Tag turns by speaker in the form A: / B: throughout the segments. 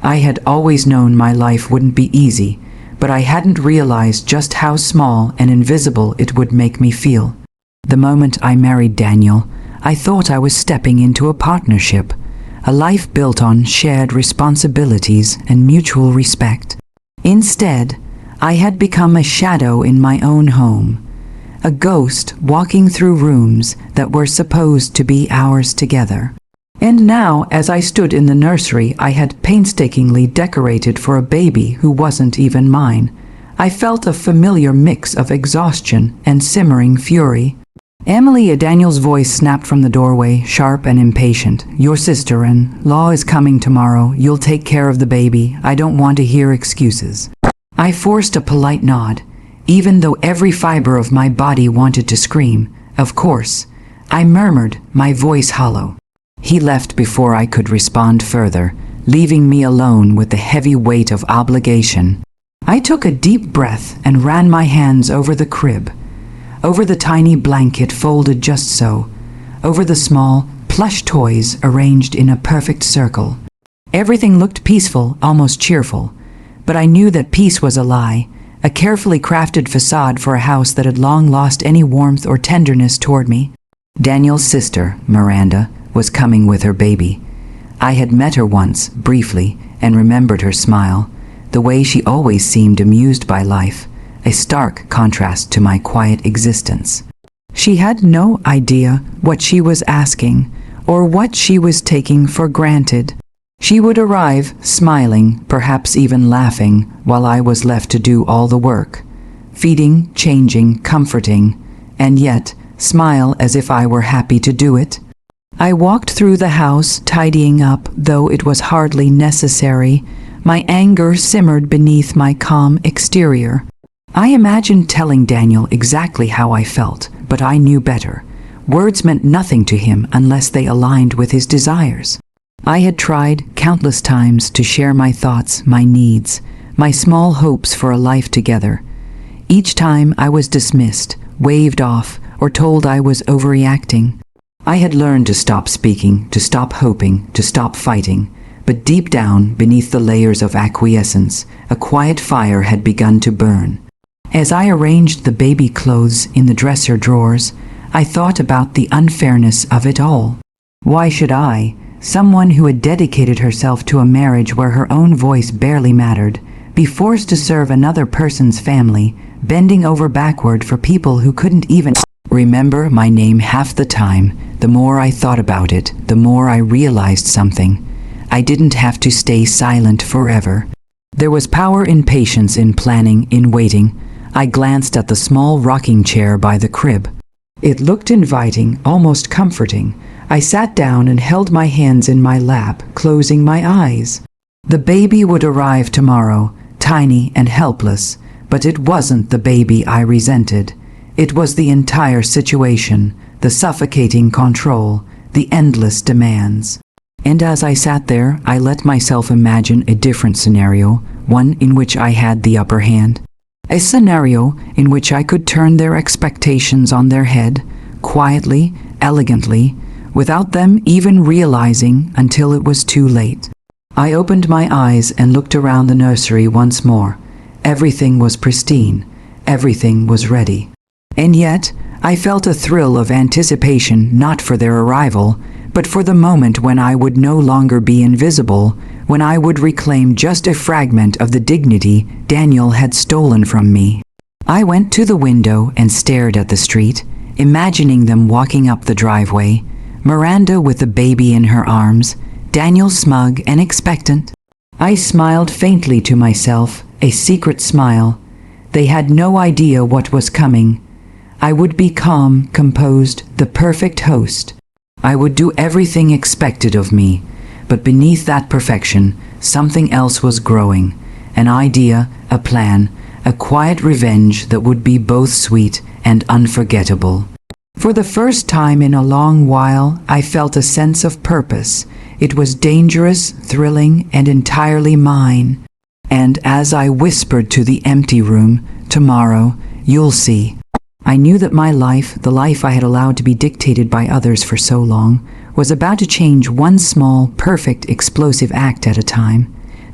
A: I had always known my life wouldn't be easy, but I hadn't realized just how small and invisible it would make me feel. The moment I married Daniel, I thought I was stepping into a partnership, a life built on shared responsibilities and mutual respect. Instead, I had become a shadow in my own home, a ghost walking through rooms that were supposed to be ours together. And now, as I stood in the nursery I had painstakingly decorated for a baby who wasn't even mine, I felt a familiar mix of exhaustion and simmering fury. "Emily," Daniel's voice snapped from the doorway, sharp and impatient. "Your sister-in-law is coming tomorrow. You'll take care of the baby. I don't want to hear excuses." I forced a polite nod, even though every fiber of my body wanted to scream. "Of course," I murmured, my voice hollow. He left before I could respond further, leaving me alone with the heavy weight of obligation. I took a deep breath and ran my hands over the crib, over the tiny blanket folded just so, over the small, plush toys arranged in a perfect circle. Everything looked peaceful, almost cheerful, but I knew that peace was a lie, a carefully crafted facade for a house that had long lost any warmth or tenderness toward me. Daniel's sister, Miranda, was coming with her baby. I had met her once, briefly, and remembered her smile, the way she always seemed amused by life, a stark contrast to my quiet existence. She had no idea what she was asking, or what she was taking for granted. She would arrive, smiling, perhaps even laughing, while I was left to do all the work, feeding, changing, comforting, and yet smile as if I were happy to do it. I walked through the house, tidying up, though it was hardly necessary. My anger simmered beneath my calm exterior. I imagined telling Daniel exactly how I felt, but I knew better. Words meant nothing to him unless they aligned with his desires. I had tried countless times to share my thoughts, my needs, my small hopes for a life together. Each time I was dismissed, waved off, or told I was overreacting. I had learned to stop speaking, to stop hoping, to stop fighting, but deep down, beneath the layers of acquiescence, a quiet fire had begun to burn. As I arranged the baby clothes in the dresser drawers, I thought about the unfairness of it all. Why should I, someone who had dedicated herself to a marriage where her own voice barely mattered, be forced to serve another person's family, bending over backward for people who couldn't even remember my name half the time? The more I thought about it, the more I realized something. I didn't have to stay silent forever. There was power in patience, in planning, in waiting. I glanced at the small rocking chair by the crib. It looked inviting, almost comforting. I sat down and held my hands in my lap, closing my eyes. The baby would arrive tomorrow, tiny and helpless, but it wasn't the baby I resented. It was the entire situation, the suffocating control, the endless demands. And as I sat there, I let myself imagine a different scenario, one in which I had the upper hand. A scenario in which I could turn their expectations on their head, quietly, elegantly, without them even realizing until it was too late. I opened my eyes and looked around the nursery once more. Everything was pristine. Everything was ready. And yet, I felt a thrill of anticipation, not for their arrival, but for the moment when I would no longer be invisible, when I would reclaim just a fragment of the dignity Daniel had stolen from me. I went to the window and stared at the street, imagining them walking up the driveway, Miranda with the baby in her arms, Daniel smug and expectant. I smiled faintly to myself, a secret smile. They had no idea what was coming. I would be calm, composed, the perfect host. I would do everything expected of me, but beneath that perfection, something else was growing. An idea, a plan, a quiet revenge that would be both sweet and unforgettable. For the first time in a long while, I felt a sense of purpose. It was dangerous, thrilling, and entirely mine. And as I whispered to the empty room, "Tomorrow, you'll see," I knew that my life, the life I had allowed to be dictated by others for so long, was about to change one small, perfect, explosive act at a time.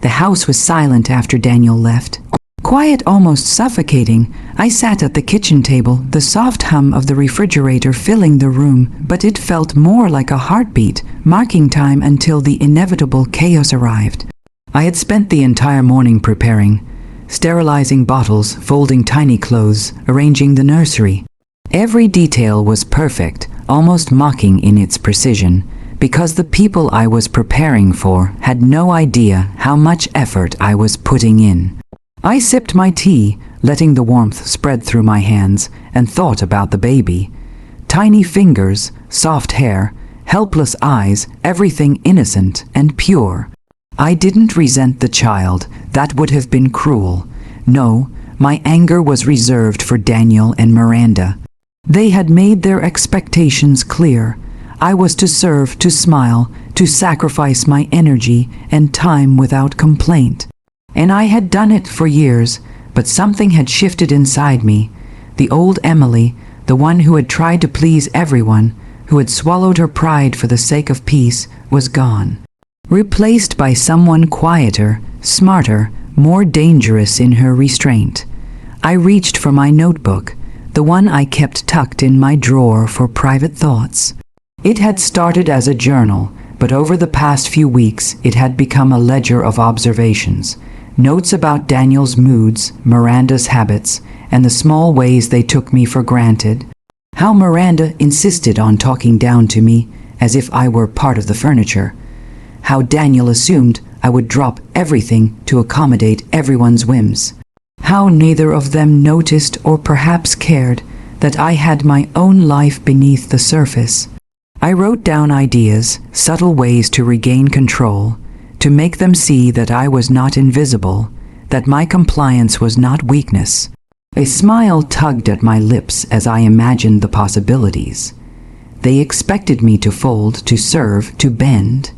A: The house was silent after Daniel left. Quiet, almost suffocating, I sat at the kitchen table, the soft hum of the refrigerator filling the room, but it felt more like a heartbeat, marking time until the inevitable chaos arrived. I had spent the entire morning preparing, sterilizing bottles, folding tiny clothes, arranging the nursery. Every detail was perfect, almost mocking in its precision, because the people I was preparing for had no idea how much effort I was putting in. I sipped my tea, letting the warmth spread through my hands, and thought about the baby. Tiny fingers, soft hair, helpless eyes, everything innocent and pure. I didn't resent the child. That would have been cruel. No, my anger was reserved for Daniel and Miranda. They had made their expectations clear. I was to serve, to smile, to sacrifice my energy and time without complaint. And I had done it for years, but something had shifted inside me. The old Emily, the one who had tried to please everyone, who had swallowed her pride for the sake of peace, was gone. Replaced by someone quieter, smarter, more dangerous in her restraint. I reached for my notebook, the one I kept tucked in my drawer for private thoughts. It had started as a journal, but over the past few weeks it had become a ledger of observations. Notes about Daniel's moods, Miranda's habits, and the small ways they took me for granted. How Miranda insisted on talking down to me as if I were part of the furniture. How Daniel assumed I would drop everything to accommodate everyone's whims. How neither of them noticed or perhaps cared that I had my own life beneath the surface. I wrote down ideas, subtle ways to regain control, to make them see that I was not invisible, that my compliance was not weakness. A smile tugged at my lips as I imagined the possibilities. They expected me to fold, to serve, to bend.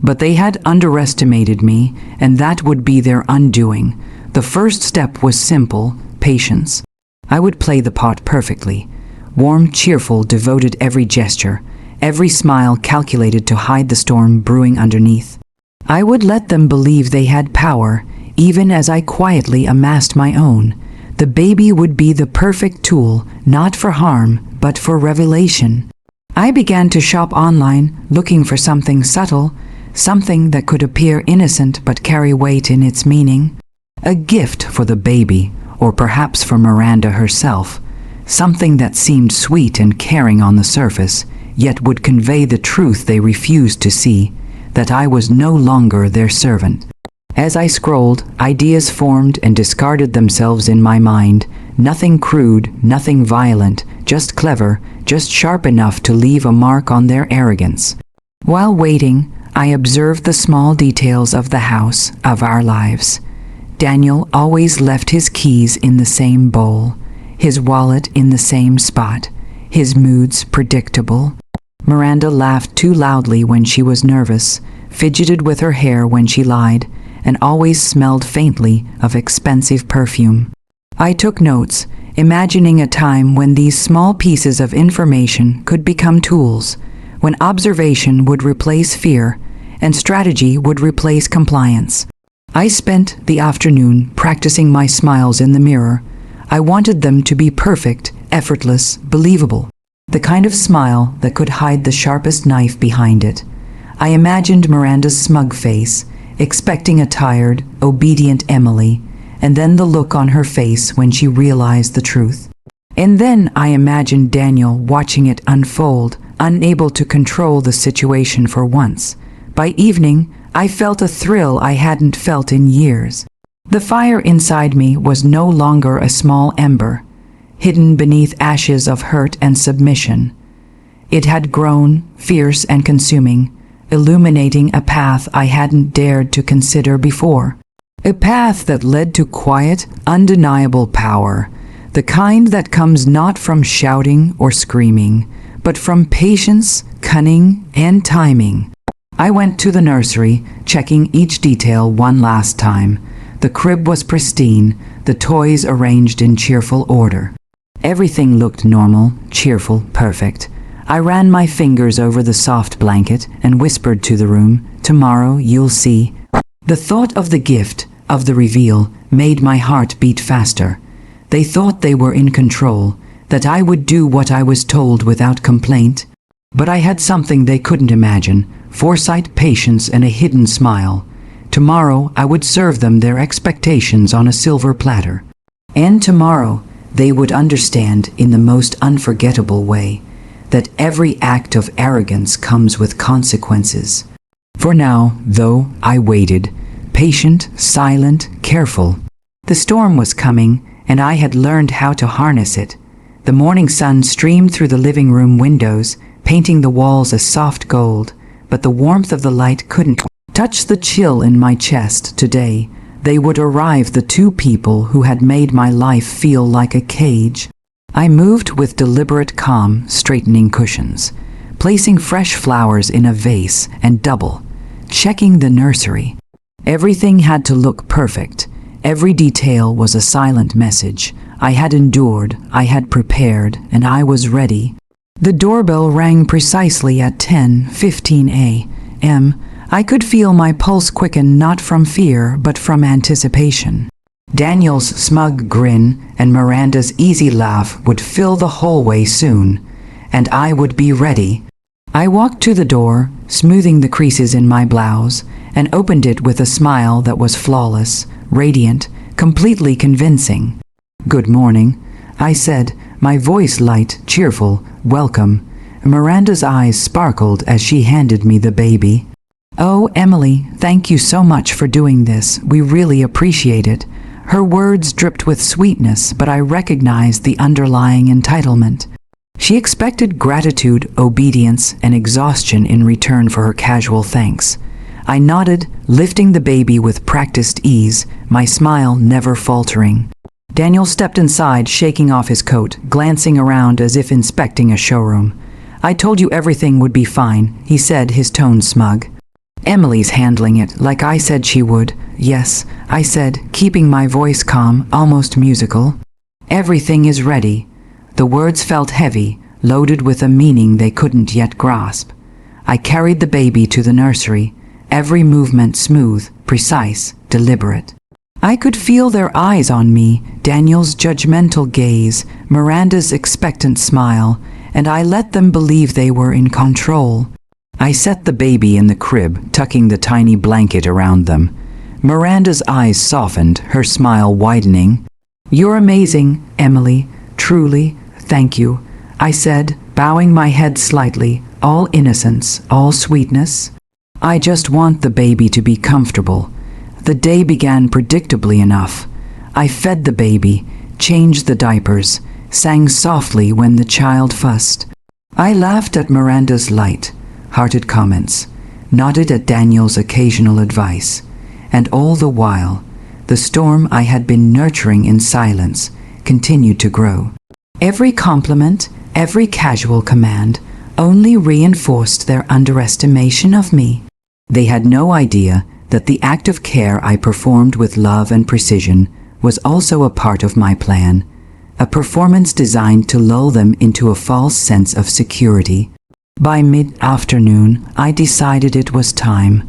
A: But they had underestimated me, and that would be their undoing. The first step was simple: patience. I would play the part perfectly. Warm, cheerful, devoted, every gesture, every smile calculated to hide the storm brewing underneath. I would let them believe they had power, even as I quietly amassed my own. The baby would be the perfect tool, not for harm, but for revelation. I began to shop online, looking for something subtle, something that could appear innocent but carry weight in its meaning. A gift for the baby, or perhaps for Miranda herself. Something that seemed sweet and caring on the surface, yet would convey the truth they refused to see, that I was no longer their servant. As I scrolled, ideas formed and discarded themselves in my mind. Nothing crude, nothing violent, just clever, just sharp enough to leave a mark on their arrogance. While waiting, I observed the small details of the house, of our lives. Daniel always left his keys in the same bowl, his wallet in the same spot, his moods predictable. Miranda laughed too loudly when she was nervous, fidgeted with her hair when she lied, and always smelled faintly of expensive perfume. I took notes, imagining a time when these small pieces of information could become tools, when observation would replace fear, and strategy would replace compliance. I spent the afternoon practicing my smiles in the mirror. I wanted them to be perfect, effortless, believable. The kind of smile that could hide the sharpest knife behind it. I imagined Miranda's smug face, expecting a tired, obedient Emily, and then the look on her face when she realized the truth. And then I imagined Daniel watching it unfold, unable to control the situation for once. By evening, I felt a thrill I hadn't felt in years. The fire inside me was no longer a small ember, hidden beneath ashes of hurt and submission. It had grown, fierce and consuming, illuminating a path I hadn't dared to consider before. A path that led to quiet, undeniable power, the kind that comes not from shouting or screaming, but from patience, cunning, and timing. I went to the nursery, checking each detail one last time. The crib was pristine, the toys arranged in cheerful order. Everything looked normal, cheerful, perfect. I ran my fingers over the soft blanket and whispered to the room, "Tomorrow you'll see." The thought of the gift, of the reveal, made my heart beat faster. They thought they were in control, that I would do what I was told without complaint. But I had something they couldn't imagine: foresight, patience, and a hidden smile. Tomorrow I would serve them their expectations on a silver platter. And tomorrow they would understand in the most unforgettable way that every act of arrogance comes with consequences. For now, though, I waited, patient, silent, careful. The storm was coming, and I had learned how to harness it. The morning sun streamed through the living room windows, painting the walls a soft gold, but the warmth of the light couldn't touch the chill in my chest. Today, they would arrive, the two people who had made my life feel like a cage. I moved with deliberate calm, straightening cushions, placing fresh flowers in a vase, and checking the nursery. Everything had to look perfect. Every detail was a silent message. I had endured, I had prepared, and I was ready. The doorbell rang precisely at 10:15 a.m. I could feel my pulse quicken, not from fear, but from anticipation. Daniel's smug grin and Miranda's easy laugh would fill the hallway soon, and I would be ready. I walked to the door, smoothing the creases in my blouse, and opened it with a smile that was flawless, radiant, completely convincing. "Good morning," I said, my voice light, cheerful, welcome. Miranda's eyes sparkled as she handed me the baby. "Oh, Emily, thank you so much for doing this. We really appreciate it." Her words dripped with sweetness, but I recognized the underlying entitlement. She expected gratitude, obedience, and exhaustion in return for her casual thanks. I nodded, lifting the baby with practiced ease, my smile never faltering. Daniel stepped inside, shaking off his coat, glancing around as if inspecting a showroom. "I told you everything would be fine," he said, his tone smug. "Emily's handling it, like I said she would." "Yes," I said, keeping my voice calm, almost musical. "Everything is ready." The words felt heavy, loaded with a meaning they couldn't yet grasp. I carried the baby to the nursery, every movement smooth, precise, deliberate. I could feel their eyes on me, Daniel's judgmental gaze, Miranda's expectant smile, and I let them believe they were in control. I set the baby in the crib, tucking the tiny blanket around them. Miranda's eyes softened, her smile widening. "You're amazing, Emily. Truly, thank you," I said, bowing my head slightly, all innocence, all sweetness. "I just want the baby to be comfortable." The day began predictably enough. I fed the baby, changed the diapers, sang softly when the child fussed. I laughed at Miranda's light-hearted comments, nodded at Daniel's occasional advice, and all the while, the storm I had been nurturing in silence continued to grow. Every compliment, every casual command only reinforced their underestimation of me. They had no idea that the act of care I performed with love and precision was also a part of my plan, a performance designed to lull them into a false sense of security. By mid-afternoon, I decided it was time.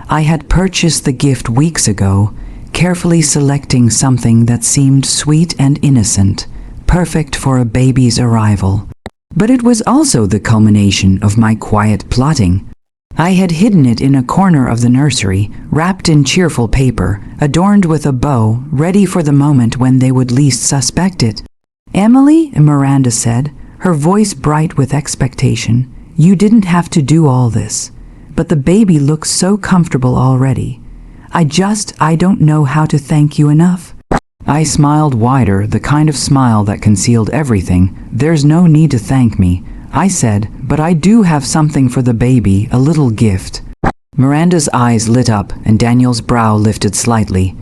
A: I had purchased the gift weeks ago, carefully selecting something that seemed sweet and innocent, perfect for a baby's arrival. But it was also the culmination of my quiet plotting. I had hidden it in a corner of the nursery, wrapped in cheerful paper, adorned with a bow, ready for the moment when they would least suspect it. "Emily," Miranda said, her voice bright with expectation, "you didn't have to do all this. But the baby looks so comfortable already. I don't know how to thank you enough." I smiled wider, the kind of smile that concealed everything. "There's no need to thank me," I said, "but I do have something for the baby, a little gift." Miranda's eyes lit up and Daniel's brow lifted slightly.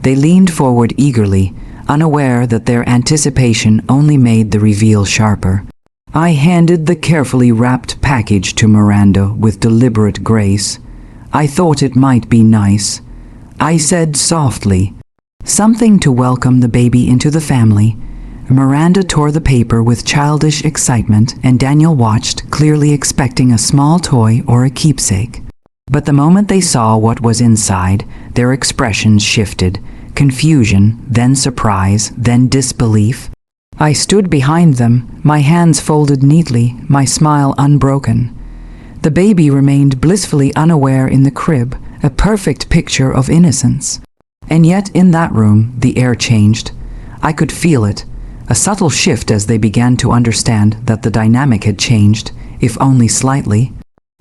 A: They leaned forward eagerly, unaware that their anticipation only made the reveal sharper. I handed the carefully wrapped package to Miranda with deliberate grace. "I thought it might be nice," I said softly. "Something to welcome the baby into the family." Miranda tore the paper with childish excitement, and Daniel watched, clearly expecting a small toy or a keepsake. But the moment they saw what was inside, their expressions shifted. Confusion, then surprise, then disbelief. I stood behind them, my hands folded neatly, my smile unbroken. The baby remained blissfully unaware in the crib, a perfect picture of innocence. And yet in that room, the air changed. I could feel it, a subtle shift as they began to understand that the dynamic had changed, if only slightly.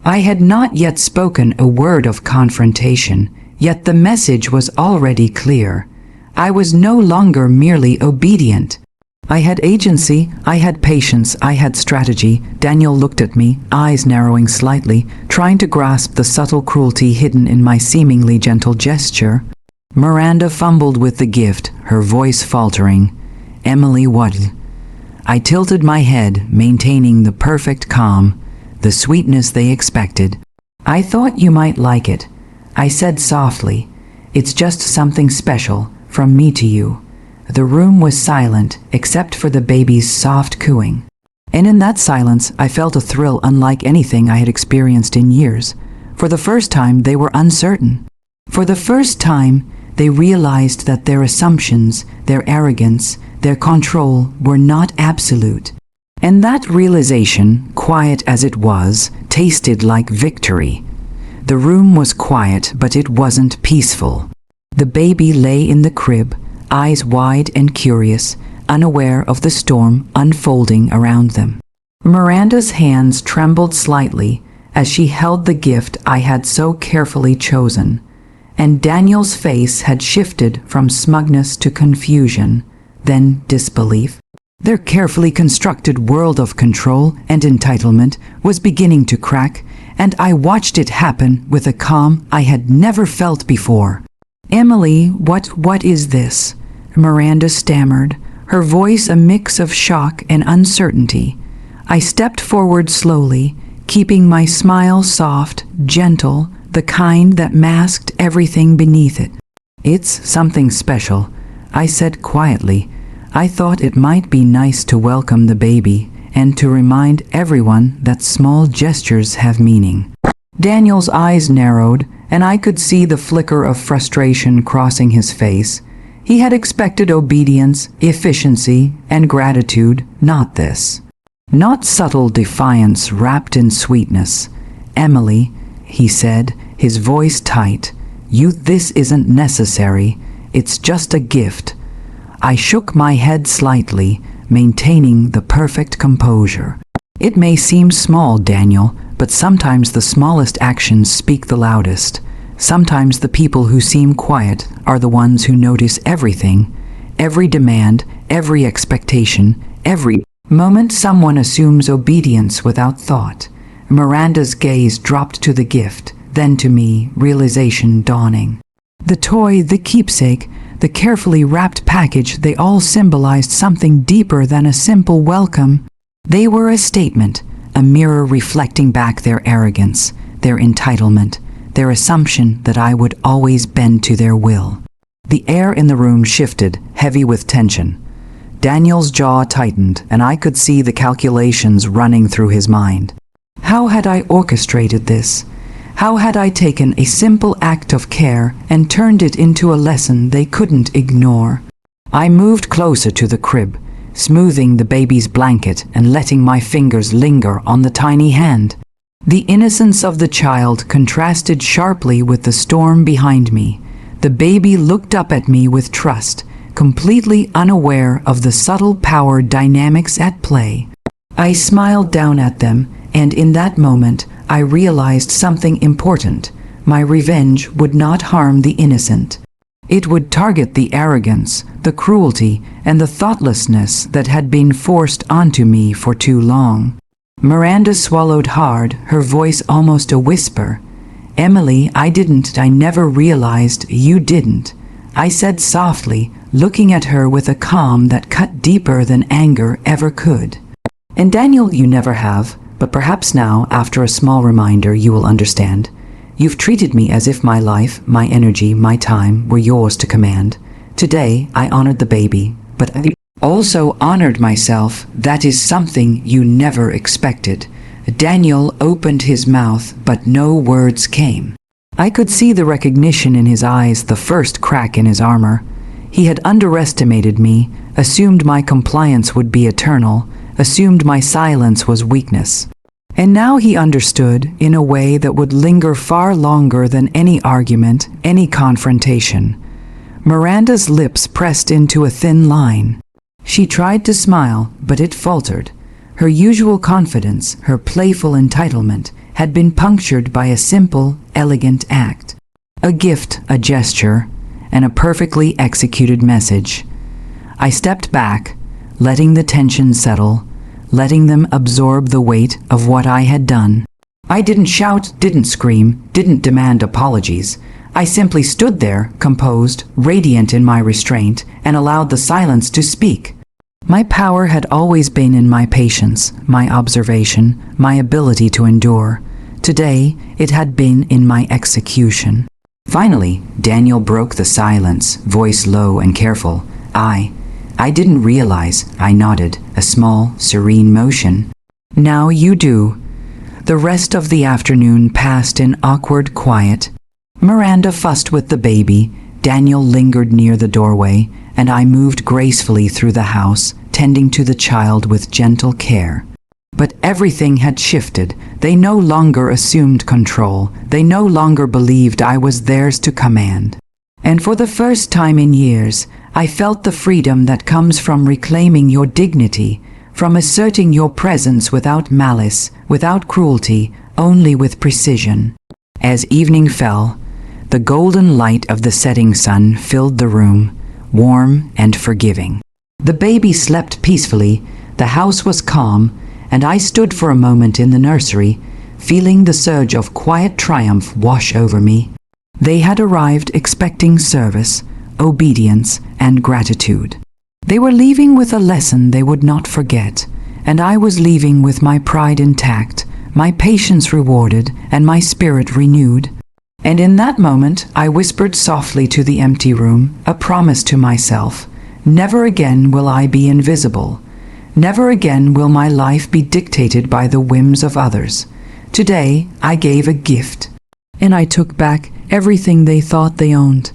A: I had not yet spoken a word of confrontation, yet the message was already clear. I was no longer merely obedient. I had agency, I had patience, I had strategy. Daniel looked at me, eyes narrowing slightly, trying to grasp the subtle cruelty hidden in my seemingly gentle gesture. Miranda fumbled with the gift, her voice faltering. Emily, what? I tilted my head, maintaining the perfect calm, the sweetness they expected. I thought you might like it. I said softly, it's just something special, from me to you. The room was silent, except for the baby's soft cooing. And in that silence, I felt a thrill unlike anything I had experienced in years. For the first time, they were uncertain. For the first time, they realized that their assumptions, their arrogance, their control were not absolute. And that realization, quiet as it was, tasted like victory. The room was quiet, but it wasn't peaceful. The baby lay in the crib, eyes wide and curious, unaware of the storm unfolding around them. Miranda's hands trembled slightly as she held the gift I had so carefully chosen, and Daniel's face had shifted from smugness to confusion, then disbelief. Their carefully constructed world of control and entitlement was beginning to crack, and I watched it happen with a calm I had never felt before. Emily, what is this? Miranda stammered, her voice a mix of shock and uncertainty. I stepped forward slowly, keeping my smile soft, gentle, the kind that masked everything beneath it. It's something special, I said quietly. I thought it might be nice to welcome the baby and to remind everyone that small gestures have meaning. Daniel's eyes narrowed, and I could see the flicker of frustration crossing his face. He had expected obedience, efficiency, and gratitude, not this. Not subtle defiance wrapped in sweetness. Emily, he said, his voice tight, this isn't necessary. It's just a gift. I shook my head slightly, maintaining the perfect composure. It may seem small, Daniel, but sometimes the smallest actions speak the loudest. Sometimes the people who seem quiet are the ones who notice everything, every demand, every expectation, every moment someone assumes obedience without thought. Miranda's gaze dropped to the gift, then to me, realization dawning. The toy, the keepsake, the carefully wrapped package, they all symbolized something deeper than a simple welcome. They were a statement, a mirror reflecting back their arrogance, their entitlement, their assumption that I would always bend to their will. The air in the room shifted, heavy with tension. Daniel's jaw tightened, and I could see the calculations running through his mind. How had I orchestrated this? How had I taken a simple act of care and turned it into a lesson they couldn't ignore? I moved closer to the crib, smoothing the baby's blanket and letting my fingers linger on the tiny hand. The innocence of the child contrasted sharply with the storm behind me. The baby looked up at me with trust, completely unaware of the subtle power dynamics at play. I smiled down at them, and in that moment, I realized something important. My revenge would not harm the innocent. It would target the arrogance, the cruelty, and the thoughtlessness that had been forced onto me for too long. Miranda swallowed hard, her voice almost a whisper. Emily, I never realized you didn't. I said softly, looking at her with a calm that cut deeper than anger ever could. And Daniel, you never have. But perhaps now, after a small reminder, you will understand. You've treated me as if my life, my energy, my time were yours to command. Today, I honored the baby, but I also honored myself. That is something you never expected. Daniel opened his mouth, but no words came. I could see the recognition in his eyes, the first crack in his armor. He had underestimated me, assumed my compliance would be eternal, assumed my silence was weakness. And now he understood in a way that would linger far longer than any argument, any confrontation. Miranda's lips pressed into a thin line. She tried to smile, but it faltered. Her usual confidence, her playful entitlement, had been punctured by a simple, elegant act. A gift, a gesture, and a perfectly executed message. I stepped back, letting the tension settle, letting them absorb the weight of what I had done. I didn't shout, didn't scream, didn't demand apologies. I simply stood there, composed, radiant in my restraint, and allowed the silence to speak. My power had always been in my patience, my observation, my ability to endure. Today, it had been in my execution. Finally, Daniel broke the silence, voice low and careful. I didn't realize, I nodded, a small, serene motion. Now you do. The rest of the afternoon passed in awkward quiet. Miranda fussed with the baby, Daniel lingered near the doorway, and I moved gracefully through the house, tending to the child with gentle care. But everything had shifted. They no longer assumed control. They no longer believed I was theirs to command. And for the first time in years, I felt the freedom that comes from reclaiming your dignity, from asserting your presence without malice, without cruelty, only with precision. As evening fell, the golden light of the setting sun filled the room, warm and forgiving. The baby slept peacefully, the house was calm, and I stood for a moment in the nursery, feeling the surge of quiet triumph wash over me. They had arrived expecting service, obedience, and gratitude. They were leaving with a lesson they would not forget, and I was leaving with my pride intact, my patience rewarded, and my spirit renewed. And in that moment, I whispered softly to the empty room, a promise to myself. Never again will I be invisible. Never again will my life be dictated by the whims of others. Today, I gave a gift, and I took back everything they thought they owned.